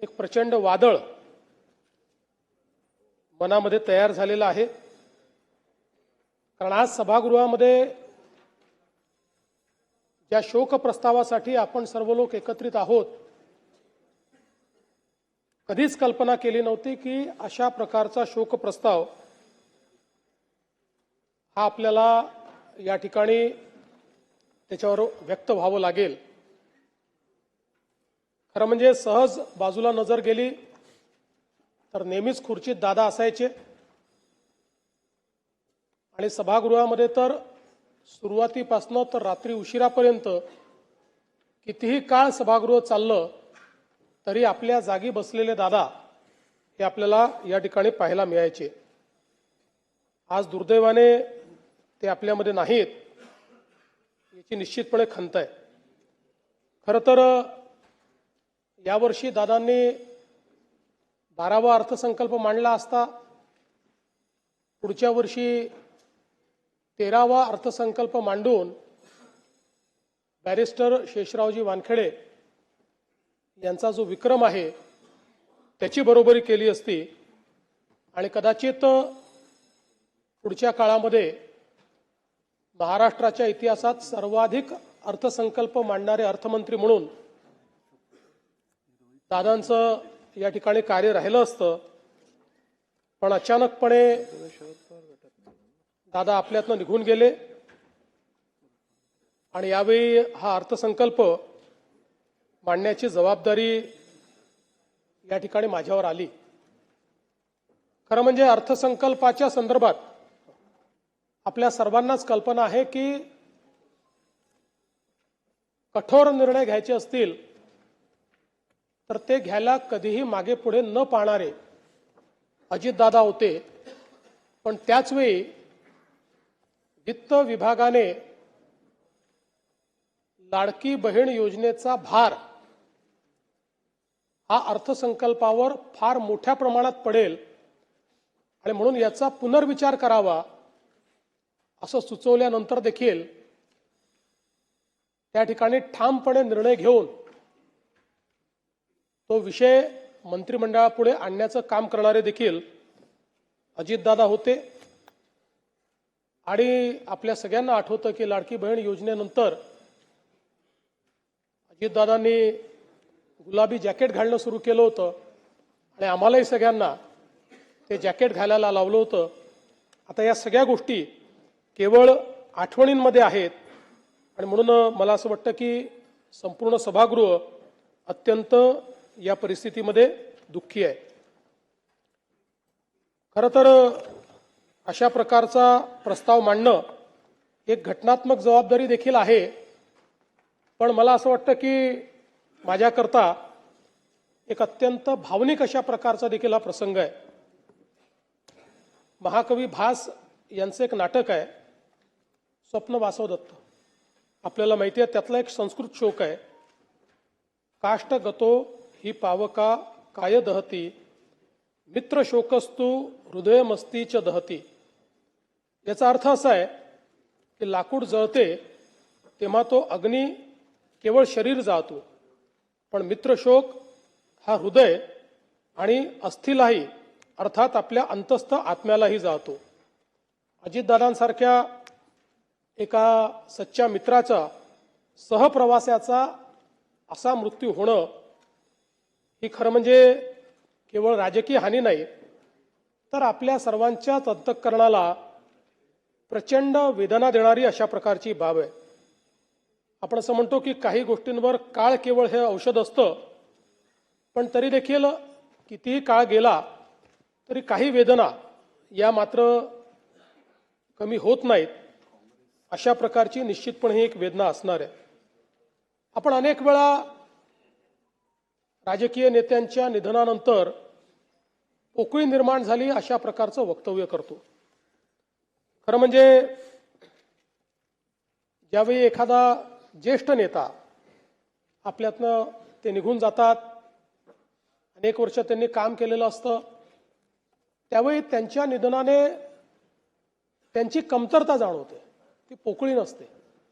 एक प्रचंड वादळ मनामध्ये तयार झालेलं आहे। कारण आज सभागृहामध्ये ज्या शोक प्रस्तावासाठी आपण सर्व लोक एकत्रित आहोत, कधीच कल्पना केली नव्हती की अशा प्रकारचा शोक प्रस्ताव हा आपल्याला या ठिकाणी त्याच्यावर व्यक्त व्हावं लागेल। खरं म्हणजे सहज बाजूला नजर गेली तर नेहमीच खुर्चीत दादा असायचे आणि सभागृहामध्ये तर सुरुवातीपासून तर रात्री उशिरापर्यंत कितीही काळ सभागृह चाललं तरी आपल्या जागी बसलेले दादा हे आपल्याला या ठिकाणी पाहायला मिळायचे। आज दुर्दैवाने ते आपल्यामध्ये नाहीत, याची निश्चितपणे खंत आहे। खरं तर यावर्षी दादांनी 12वा अर्थसंकल्प मांडला असता, पुढच्या वर्षी 13वा अर्थसंकल्प मांडून बॅरिस्टर शेषरावजी वानखेडे यांचा जो विक्रम आहे त्याची बरोबरी केली असती आणि कदाचित पुढच्या काळामध्ये महाराष्ट्राच्या इतिहासात सर्वाधिक अर्थसंकल्प मांडणारे अर्थमंत्री म्हणून दादांचं या ठिकाणी कार्य राहिलं असतं। पण अचानकपणे दादा आपल्यातनं निघून गेले आणि यावेळी हा अर्थसंकल्प मांडण्याची जबाबदारी या ठिकाणी माझ्यावर आली। खरं म्हणजे अर्थसंकल्पाच्या संदर्भात आपल्या सर्वांनाच कल्पना आहे की कठोर निर्णय घ्यायचे असतील तर ते घ्यायला कधीही मागे पुढे न पाहणारे अजितदादा होते। पण त्याच वेळी वित्त विभागाने लाडकी बहीण योजनेचा भार हा अर्थसंकल्पावर फार मोठ्या प्रमाणात पडेल आणि म्हणून याचा पुनर्विचार करावा असं सुचवल्यानंतर देखील त्या ठिकाणी ठामपणे निर्णय घेऊन तो विषय मंत्रिमंडळापुढे आणण्याचं काम करणारे देखील अजितदादा होते। आणि आपल्या सगळ्यांना आठवतं की लाडकी बहीण योजनेनंतर अजितदादांनी गुलाबी जॅकेट घालणं सुरू केलं होतं आणि आम्हालाही सगळ्यांना ते जॅकेट घालायला लावलं होतं। आता या सगळ्या गोष्टी केवळ आठवणींमध्ये आहेत आणि म्हणून मला असं वाटतं की संपूर्ण सभागृह अत्यंत या परिस्थितीमध्ये दुःखी आहे। खरं तर अशा प्रकारचा प्रस्ताव मांडणं एक घटनात्मक जबाबदारी देखील आहे। पण मला असं वाटतं की माझ्याकरता एक अत्यंत भावनिक अशा प्रकारचा देखील हा प्रसंग आहे। महाकवी भास यांचं एक नाटक आहे स्वप्न वासवदत्त, आपल्याला माहिती आहे त्यातला एक संस्कृत श्लोक आहे, काष्ट गतो ही पावका काय दहती मित्र शोकस्तु हृदयमस्तीच दहती। याचा अर्थ असा आहे की लाकूड जळते तेव्हा तो अग्नी केवळ शरीर जाळतो, पण मित्रशोक हा हृदय आणि अस्थिलाही अर्थात आपल्या अंतस्थ आत्म्यालाही जाळतो। अजितदादांसारख्या एका सच्च्या मित्राचा सहप्रवासाचा असा मृत्यू होणं ही खरं म्हणजे केवळ राजकीय हानी नाही तर आपल्या सर्वांच्याच अंतःकरणाला प्रचंड वेदना देणारी अशा प्रकारची बाब आहे। आपण असं म्हणतो की काही गोष्टींवर काळ केवळ हे औषध असतं, पण तरी देखील कितीही काळ गेला तरी काही वेदना या मात्र कमी होत नाहीत। अशा प्रकारची निश्चितपणे ही एक वेदना असणार आहे। आपण अनेक वेळा राजकीय नेत्यांच्या निधनानंतर पोकळी निर्माण झाली अशा प्रकारचं वक्तव्य करतो। खरं म्हणजे ज्यावेळी एखादा ज्येष्ठ नेता आपल्यातनं ते निघून जातात, अनेक वर्ष त्यांनी काम केलेलं असतं, त्यावेळी त्यांच्या निधनाने त्यांची कमतरता जाणवते, ती पोकळी नसते।